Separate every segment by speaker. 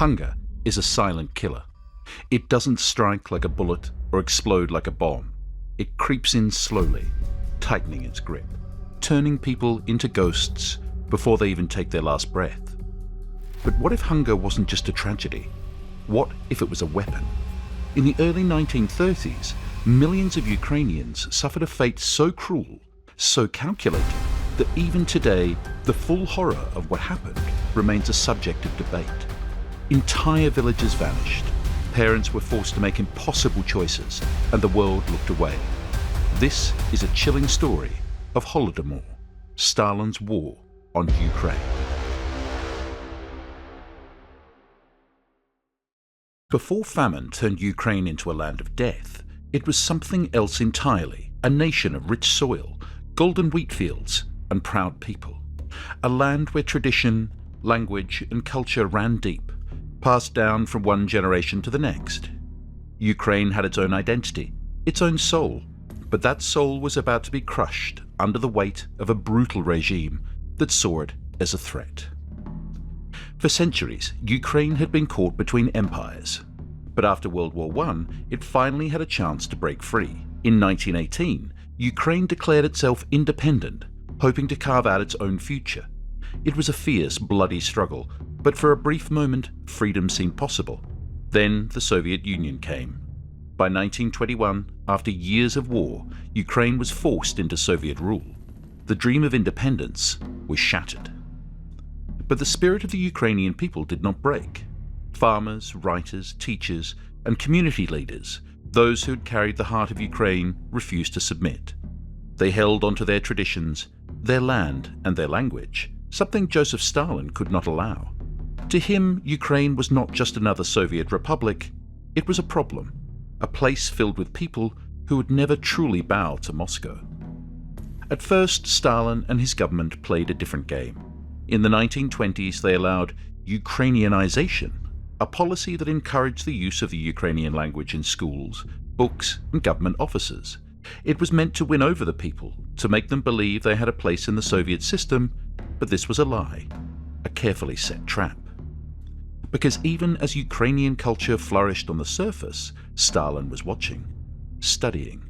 Speaker 1: Hunger is a silent killer. It doesn't strike like a bullet or explode like a bomb. It creeps in slowly, tightening its grip, turning people into ghosts before they even take their last breath. But what if hunger wasn't just a tragedy? What if it was a weapon? In the early 1930s, millions of Ukrainians suffered a fate so cruel, so calculated, that even today, the full horror of what happened remains a subject of debate. Entire villages vanished. Parents were forced to make impossible choices, and the world looked away. This is a chilling story of Holodomor, Stalin's war on Ukraine. Before famine turned Ukraine into a land of death, it was something else entirely, a nation of rich soil, golden wheat fields, and proud people. A land where tradition, language, and culture ran deep, passed down from one generation to the next. Ukraine had its own identity, its own soul, but that soul was about to be crushed under the weight of a brutal regime that saw it as a threat. For centuries, Ukraine had been caught between empires, but after World War I, it finally had a chance to break free. In 1918, Ukraine declared itself independent, hoping to carve out its own future. It was a fierce, bloody struggle, but for a brief moment, freedom seemed possible. Then the Soviet Union came. By 1921, after years of war, Ukraine was forced into Soviet rule. The dream of independence was shattered. But the spirit of the Ukrainian people did not break. Farmers, writers, teachers, and community leaders, those who had carried the heart of Ukraine, refused to submit. They held onto their traditions, their land, and their language, something Joseph Stalin could not allow. To him, Ukraine was not just another Soviet republic, it was a problem, a place filled with people who would never truly bow to Moscow. At first, Stalin and his government played a different game. In the 1920s, they allowed Ukrainianization, a policy that encouraged the use of the Ukrainian language in schools, books, and government offices. It was meant to win over the people, to make them believe they had a place in the Soviet system, but this was a lie, a carefully set trap. Because even as Ukrainian culture flourished on the surface, Stalin was watching, studying.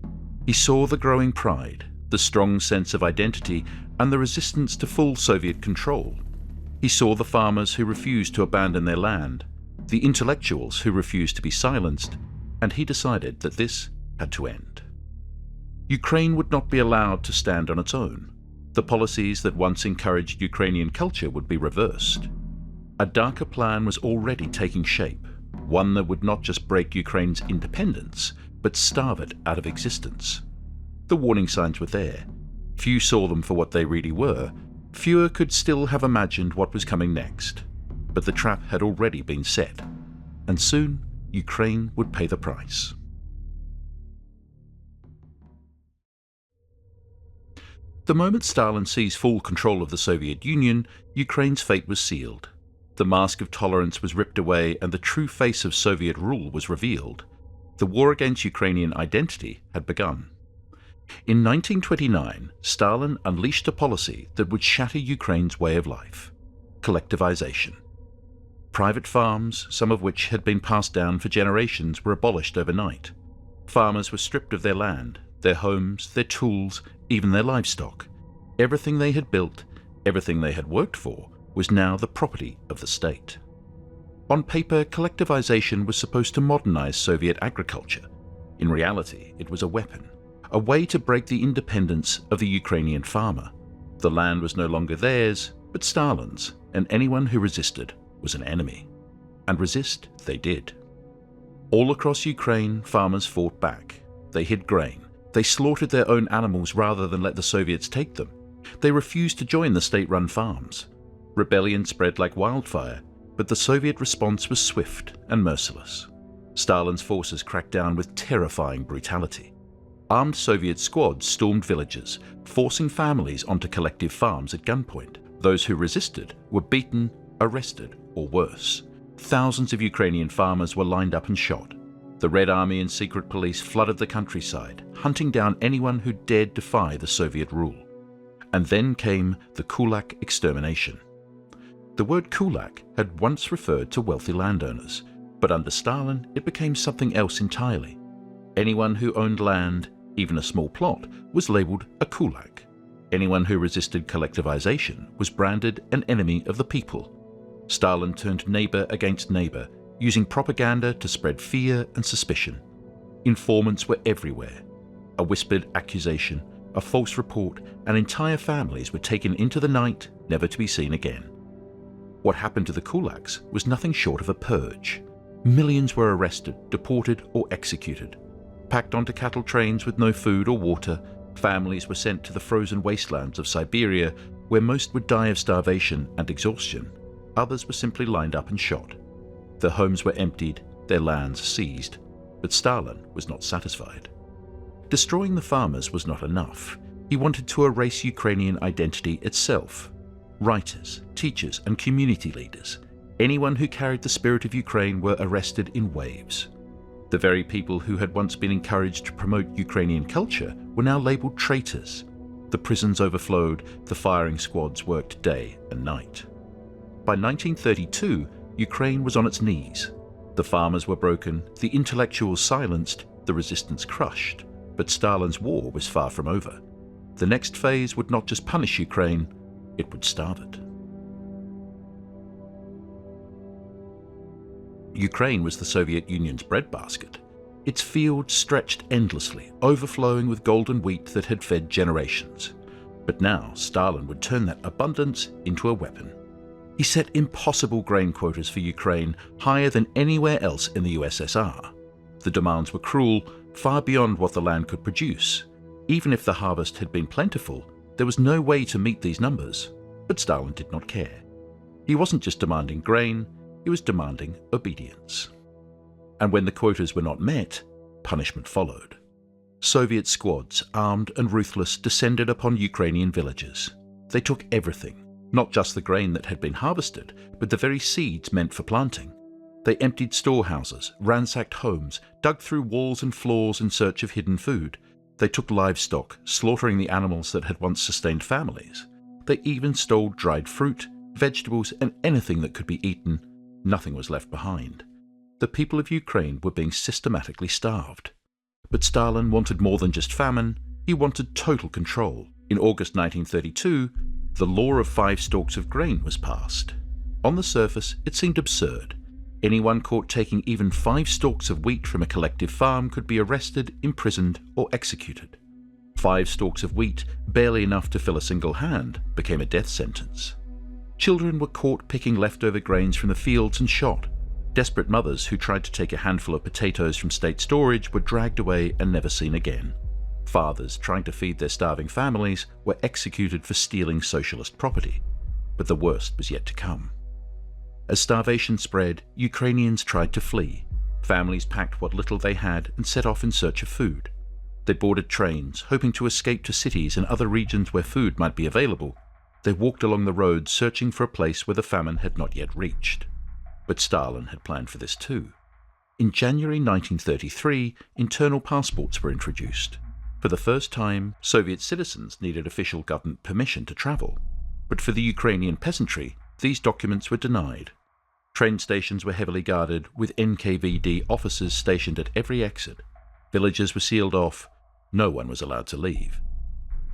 Speaker 1: He saw the growing pride, the strong sense of identity, and the resistance to full Soviet control. He saw the farmers who refused to abandon their land, the intellectuals who refused to be silenced, and he decided that this had to end. Ukraine would not be allowed to stand on its own. The policies that once encouraged Ukrainian culture would be reversed. A darker plan was already taking shape, one that would not just break Ukraine's independence, but starve it out of existence. The warning signs were there. Few saw them for what they really were. Fewer could still have imagined what was coming next. But the trap had already been set, and soon Ukraine would pay the price. The moment Stalin seized full control of the Soviet Union, Ukraine's fate was sealed. The mask of tolerance was ripped away and the true face of Soviet rule was revealed. The war against Ukrainian identity had begun. In 1929, Stalin unleashed a policy that would shatter Ukraine's way of life: collectivization. Private farms, some of which had been passed down for generations, were abolished overnight. Farmers were stripped of their land, their homes, their tools, even their livestock. Everything they had built, everything they had worked for, was now the property of the state. On paper, collectivization was supposed to modernize Soviet agriculture. In reality, it was a weapon, a way to break the independence of the Ukrainian farmer. The land was no longer theirs, but Stalin's, and anyone who resisted was an enemy. And resist they did. All across Ukraine, farmers fought back. They hid grain. They slaughtered their own animals rather than let the Soviets take them. They refused to join the state-run farms. Rebellion spread like wildfire, but the Soviet response was swift and merciless. Stalin's forces cracked down with terrifying brutality. Armed Soviet squads stormed villages, forcing families onto collective farms at gunpoint. Those who resisted were beaten, arrested, or worse. Thousands of Ukrainian farmers were lined up and shot. The Red Army and secret police flooded the countryside, hunting down anyone who dared defy the Soviet rule. And then came the Kulak extermination. The word Kulak had once referred to wealthy landowners, but under Stalin it became something else entirely. Anyone who owned land, even a small plot, was labelled a Kulak. Anyone who resisted collectivization was branded an enemy of the people. Stalin turned neighbour against neighbour, using propaganda to spread fear and suspicion. Informants were everywhere. A whispered accusation, a false report, and entire families were taken into the night, never to be seen again. What happened to the Kulaks was nothing short of a purge. Millions were arrested, deported, or executed. Packed onto cattle trains with no food or water, families were sent to the frozen wastelands of Siberia, where most would die of starvation and exhaustion. Others were simply lined up and shot. Their homes were emptied, their lands seized. But Stalin was not satisfied. Destroying the farmers was not enough. He wanted to erase Ukrainian identity itself. Writers, teachers, and community leaders, anyone who carried the spirit of Ukraine, were arrested in waves. The very people who had once been encouraged to promote Ukrainian culture were now labelled traitors. The prisons overflowed, the firing squads worked day and night. By 1932, Ukraine was on its knees. The farmers were broken, the intellectuals silenced, the resistance crushed. But Stalin's war was far from over. The next phase would not just punish Ukraine, it would starve it. Ukraine was the Soviet Union's breadbasket. Its fields stretched endlessly, overflowing with golden wheat that had fed generations. But now Stalin would turn that abundance into a weapon. He set impossible grain quotas for Ukraine, higher than anywhere else in the USSR. The demands were cruel, far beyond what the land could produce. Even if the harvest had been plentiful, there was no way to meet these numbers. But Stalin did not care. He wasn't just demanding grain, he was demanding obedience. And when the quotas were not met, punishment followed. Soviet squads, armed and ruthless, descended upon Ukrainian villages. They took everything, not just the grain that had been harvested, but the very seeds meant for planting. They emptied storehouses, ransacked homes, dug through walls and floors in search of hidden food. They took livestock, slaughtering the animals that had once sustained families. They even stole dried fruit, vegetables, and anything that could be eaten. Nothing was left behind. The people of Ukraine were being systematically starved. But Stalin wanted more than just famine, he wanted total control. In August 1932, the law of 5 stalks of grain was passed. On the surface, it seemed absurd. Anyone caught taking even 5 stalks of wheat from a collective farm could be arrested, imprisoned, or executed. 5 stalks of wheat, barely enough to fill a single hand, became a death sentence. Children were caught picking leftover grains from the fields and shot. Desperate mothers who tried to take a handful of potatoes from state storage were dragged away and never seen again. Fathers trying to feed their starving families were executed for stealing socialist property. But the worst was yet to come. As starvation spread, Ukrainians tried to flee. Families packed what little they had and set off in search of food. They boarded trains, hoping to escape to cities and other regions where food might be available. They walked along the roads searching for a place where the famine had not yet reached. But Stalin had planned for this too. In January 1933, internal passports were introduced. For the first time, Soviet citizens needed official government permission to travel. But for the Ukrainian peasantry, these documents were denied. Train stations were heavily guarded, with NKVD officers stationed at every exit. Villages were sealed off. No one was allowed to leave.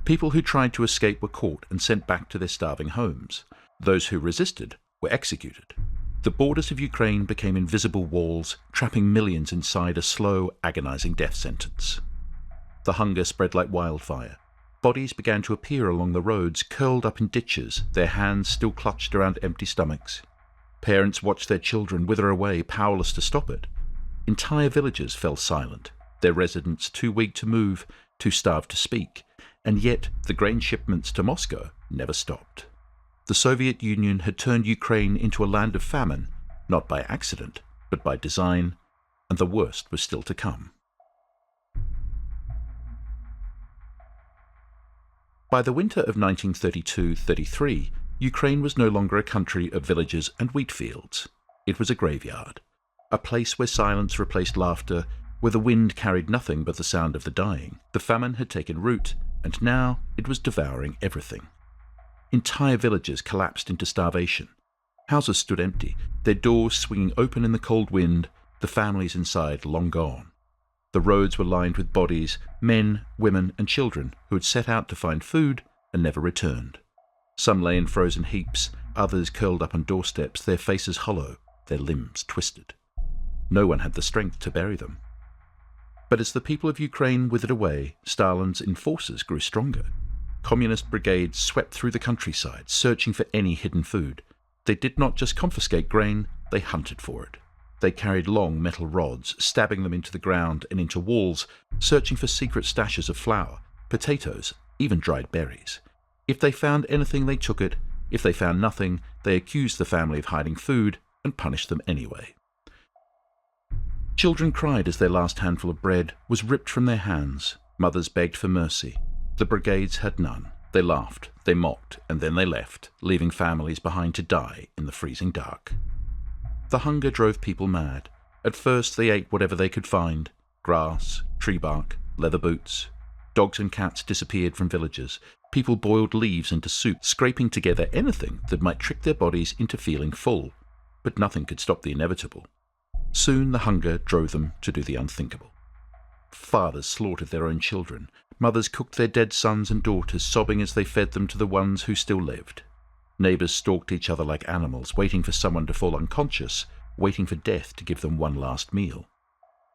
Speaker 1: People who tried to escape were caught and sent back to their starving homes. Those who resisted were executed. The borders of Ukraine became invisible walls, trapping millions inside a slow, agonizing death sentence. The hunger spread like wildfire. Bodies began to appear along the roads, curled up in ditches, their hands still clutched around empty stomachs. Parents watched their children wither away, powerless to stop it. Entire villages fell silent, their residents too weak to move, too starved to speak, and yet the grain shipments to Moscow never stopped. The Soviet Union had turned Ukraine into a land of famine, not by accident, but by design, and the worst was still to come. By the winter of 1932-33, Ukraine was no longer a country of villages and wheat fields. It was a graveyard, a place where silence replaced laughter, where the wind carried nothing but the sound of the dying. The famine had taken root, and now it was devouring everything. Entire villages collapsed into starvation. Houses stood empty, their doors swinging open in the cold wind, the families inside long gone. The roads were lined with bodies, men, women, and children who had set out to find food and never returned. Some lay in frozen heaps, others curled up on doorsteps, their faces hollow, their limbs twisted. No one had the strength to bury them. But as the people of Ukraine withered away, Stalin's enforcers grew stronger. Communist brigades swept through the countryside, searching for any hidden food. They did not just confiscate grain, they hunted for it. They carried long metal rods, stabbing them into the ground and into walls, searching for secret stashes of flour, potatoes, even dried berries. If they found anything, they took it. If they found nothing, they accused the family of hiding food and punished them anyway. Children cried as their last handful of bread was ripped from their hands. Mothers begged for mercy. The brigades had none. They laughed, they mocked, and then they left, leaving families behind to die in the freezing dark. The hunger drove people mad. At first they ate whatever they could find: grass, tree bark, leather boots. Dogs and cats disappeared from villages. People boiled leaves into soup, scraping together anything that might trick their bodies into feeling full. But nothing could stop the inevitable. Soon the hunger drove them to do the unthinkable. Fathers slaughtered their own children. Mothers cooked their dead sons and daughters, sobbing as they fed them to the ones who still lived. Neighbours stalked each other like animals, waiting for someone to fall unconscious, waiting for death to give them one last meal.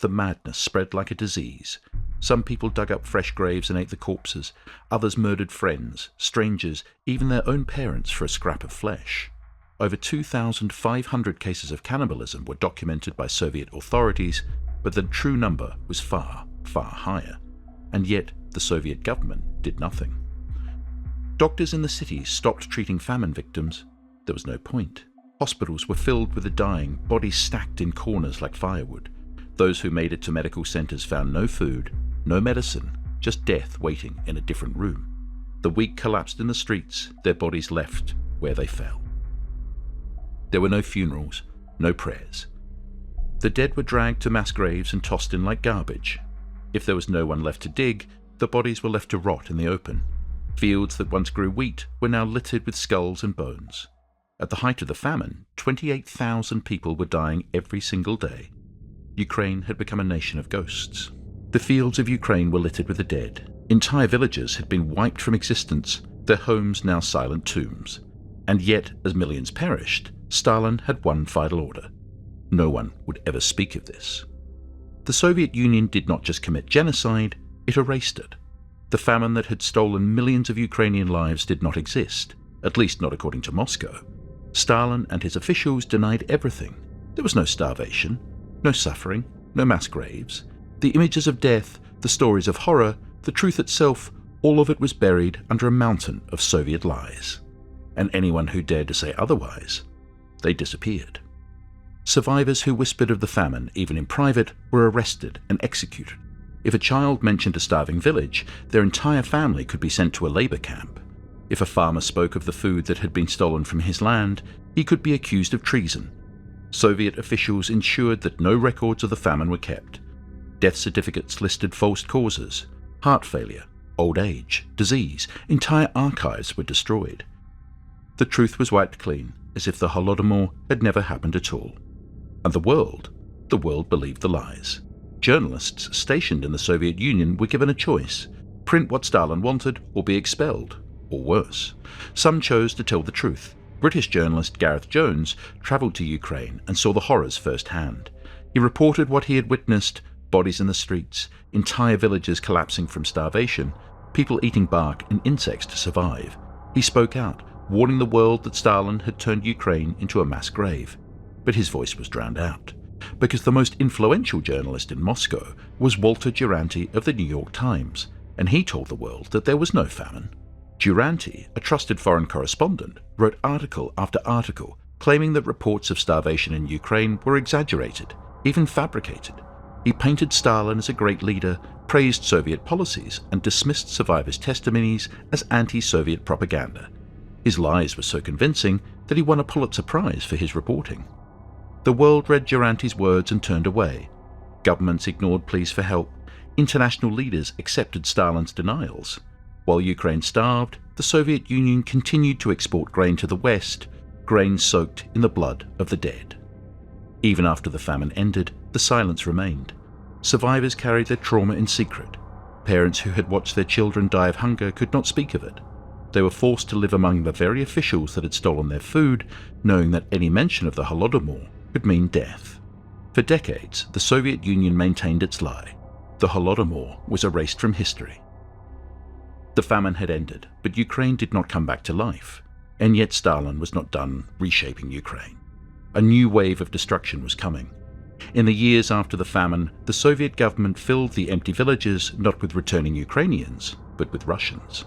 Speaker 1: The madness spread like a disease. Some people dug up fresh graves and ate the corpses. Others murdered friends, strangers, even their own parents for a scrap of flesh. Over 2,500 cases of cannibalism were documented by Soviet authorities, but the true number was far, far higher. And yet the Soviet government did nothing. Doctors in the cities stopped treating famine victims. There was no point. Hospitals were filled with the dying, bodies stacked in corners like firewood. Those who made it to medical centers found no food, no medicine, just death waiting in a different room. The weak collapsed in the streets, their bodies left where they fell. There were no funerals, no prayers. The dead were dragged to mass graves and tossed in like garbage. If there was no one left to dig, the bodies were left to rot in the open. Fields that once grew wheat were now littered with skulls and bones. At the height of the famine, 28,000 people were dying every single day. Ukraine had become a nation of ghosts. The fields of Ukraine were littered with the dead. Entire villages had been wiped from existence, their homes now silent tombs. And yet, as millions perished, Stalin had one final order. No one would ever speak of this. The Soviet Union did not just commit genocide, it erased it. The famine that had stolen millions of Ukrainian lives did not exist, at least not according to Moscow. Stalin and his officials denied everything. There was no starvation, no suffering, no mass graves. The images of death, the stories of horror, the truth itself, all of it was buried under a mountain of Soviet lies. And anyone who dared to say otherwise, they disappeared. Survivors who whispered of the famine, even in private, were arrested and executed. If a child mentioned a starving village, their entire family could be sent to a labor camp. If a farmer spoke of the food that had been stolen from his land, he could be accused of treason. Soviet officials ensured that no records of the famine were kept. Death certificates listed false causes: heart failure, old age, disease. Entire archives were destroyed. The truth was wiped clean, as if the Holodomor had never happened at all. And the world believed the lies. Journalists stationed in the Soviet Union were given a choice: print what Stalin wanted or be expelled, or worse. Some chose to tell the truth. British journalist Gareth Jones travelled to Ukraine and saw the horrors firsthand. He reported what he had witnessed: bodies in the streets, entire villages collapsing from starvation, people eating bark and insects to survive. He spoke out, warning the world that Stalin had turned Ukraine into a mass grave. But his voice was drowned out, because the most influential journalist in Moscow was Walter Duranty of the New York Times, and he told the world that there was no famine. Duranty, a trusted foreign correspondent, wrote article after article claiming that reports of starvation in Ukraine were exaggerated, even fabricated. He painted Stalin as a great leader, praised Soviet policies, and dismissed survivors' testimonies as anti-Soviet propaganda. His lies were so convincing that he won a Pulitzer Prize for his reporting. The world read Duranty's words and turned away. Governments ignored pleas for help. International leaders accepted Stalin's denials. While Ukraine starved, the Soviet Union continued to export grain to the West. grain soaked in the blood of the dead. Even after the famine ended, the silence remained. Survivors carried their trauma in secret. Parents who had watched their children die of hunger could not speak of it. They were forced to live among the very officials that had stolen their food, knowing that any mention of the Holodomor could mean death. For decades, the Soviet Union maintained its lie. The Holodomor was erased from history. The famine had ended, but Ukraine did not come back to life. And yet Stalin was not done reshaping Ukraine. A new wave of destruction was coming. In the years after the famine, the Soviet government filled the empty villages not with returning Ukrainians, but with Russians.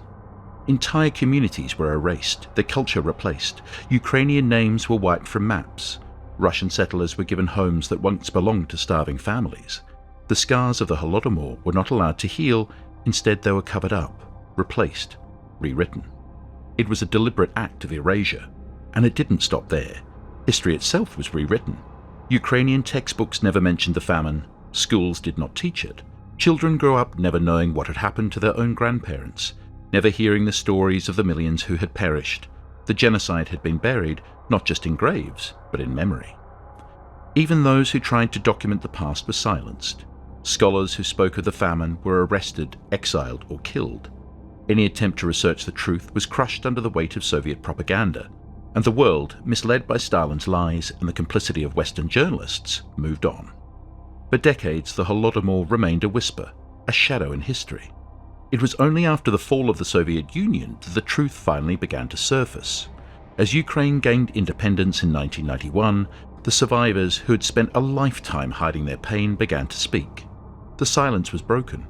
Speaker 1: Entire communities were erased, their culture replaced. Ukrainian names were wiped from maps. Russian settlers were given homes that once belonged to starving families. The scars of the Holodomor were not allowed to heal, instead they were covered up, replaced, rewritten. It was a deliberate act of erasure, and it didn't stop there. History itself was rewritten. Ukrainian textbooks never mentioned the famine, schools did not teach it. Children grew up never knowing what had happened to their own grandparents, never hearing the stories of the millions who had perished. The genocide had been buried, not just in graves, but in memory. Even those who tried to document the past were silenced. Scholars who spoke of the famine were arrested, exiled, or killed. Any attempt to research the truth was crushed under the weight of Soviet propaganda, and the world, misled by Stalin's lies and the complicity of Western journalists, moved on. For decades, the Holodomor remained a whisper, a shadow in history. It was only after the fall of the Soviet Union that the truth finally began to surface. As Ukraine gained independence in 1991, the survivors who had spent a lifetime hiding their pain began to speak. The silence was broken.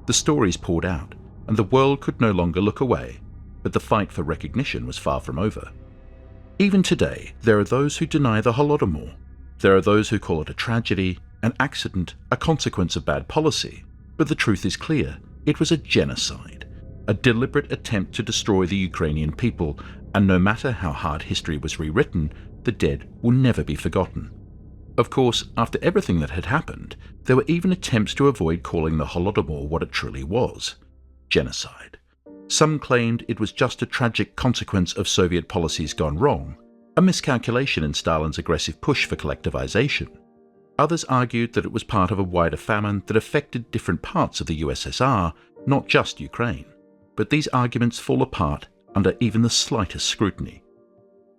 Speaker 1: The stories poured out, and the world could no longer look away, but the fight for recognition was far from over. Even today, there are those who deny the Holodomor. There are those who call it a tragedy, an accident, a consequence of bad policy. But the truth is clear. It was a genocide, a deliberate attempt to destroy the Ukrainian people, and no matter how hard history was rewritten, the dead will never be forgotten. Of course, after everything that had happened, there were even attempts to avoid calling the Holodomor what it truly was: genocide. Some claimed it was just a tragic consequence of Soviet policies gone wrong, a miscalculation in Stalin's aggressive push for collectivization. Others argued that it was part of a wider famine that affected different parts of the USSR, not just Ukraine. But these arguments fall apart under even the slightest scrutiny.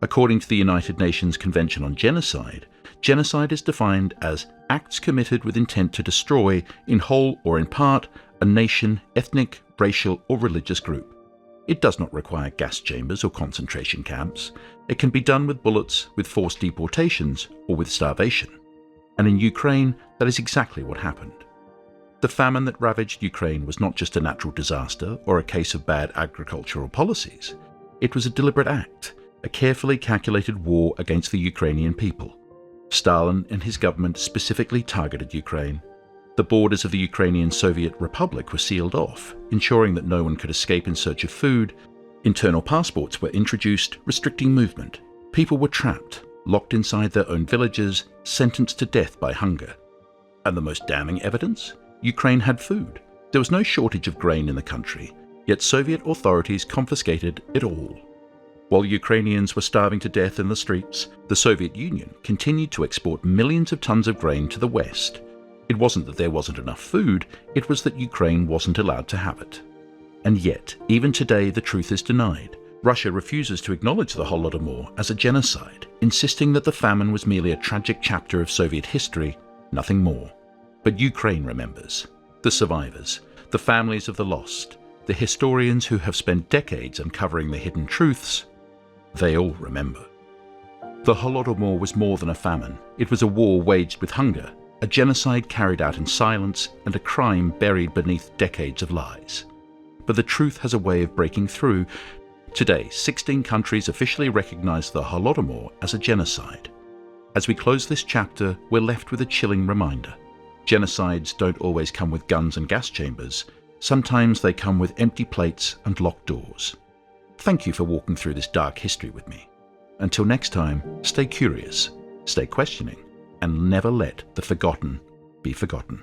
Speaker 1: According to the United Nations Convention on Genocide, genocide is defined as acts committed with intent to destroy, in whole or in part, a nation, ethnic, racial, or religious group. It does not require gas chambers or concentration camps. It can be done with bullets, with forced deportations, or with starvation. And in Ukraine, that is exactly what happened. The famine that ravaged Ukraine was not just a natural disaster or a case of bad agricultural policies. It was a deliberate act, a carefully calculated war against the Ukrainian people. Stalin and his government specifically targeted Ukraine. The borders of the Ukrainian Soviet Republic were sealed off, ensuring that no one could escape in search of food. Internal passports were introduced, restricting movement. People were trapped, locked inside their own villages, sentenced to death by hunger. And the most damning evidence? Ukraine had food. There was no shortage of grain in the country, yet Soviet authorities confiscated it all. While Ukrainians were starving to death in the streets, the Soviet Union continued to export millions of tons of grain to the West. It wasn't that there wasn't enough food, it was that Ukraine wasn't allowed to have it. And yet, even today, the truth is denied. Russia refuses to acknowledge the Holodomor as a genocide, insisting that the famine was merely a tragic chapter of Soviet history, nothing more. But Ukraine remembers. The survivors, the families of the lost, the historians who have spent decades uncovering the hidden truths, they all remember. The Holodomor was more than a famine. It was a war waged with hunger, a genocide carried out in silence, and a crime buried beneath decades of lies. But the truth has a way of breaking through. Today, 16 countries officially recognize the Holodomor as a genocide. As we close this chapter, we're left with a chilling reminder. Genocides don't always come with guns and gas chambers. Sometimes they come with empty plates and locked doors. Thank you for walking through this dark history with me. Until next time, stay curious, stay questioning, and never let the forgotten be forgotten.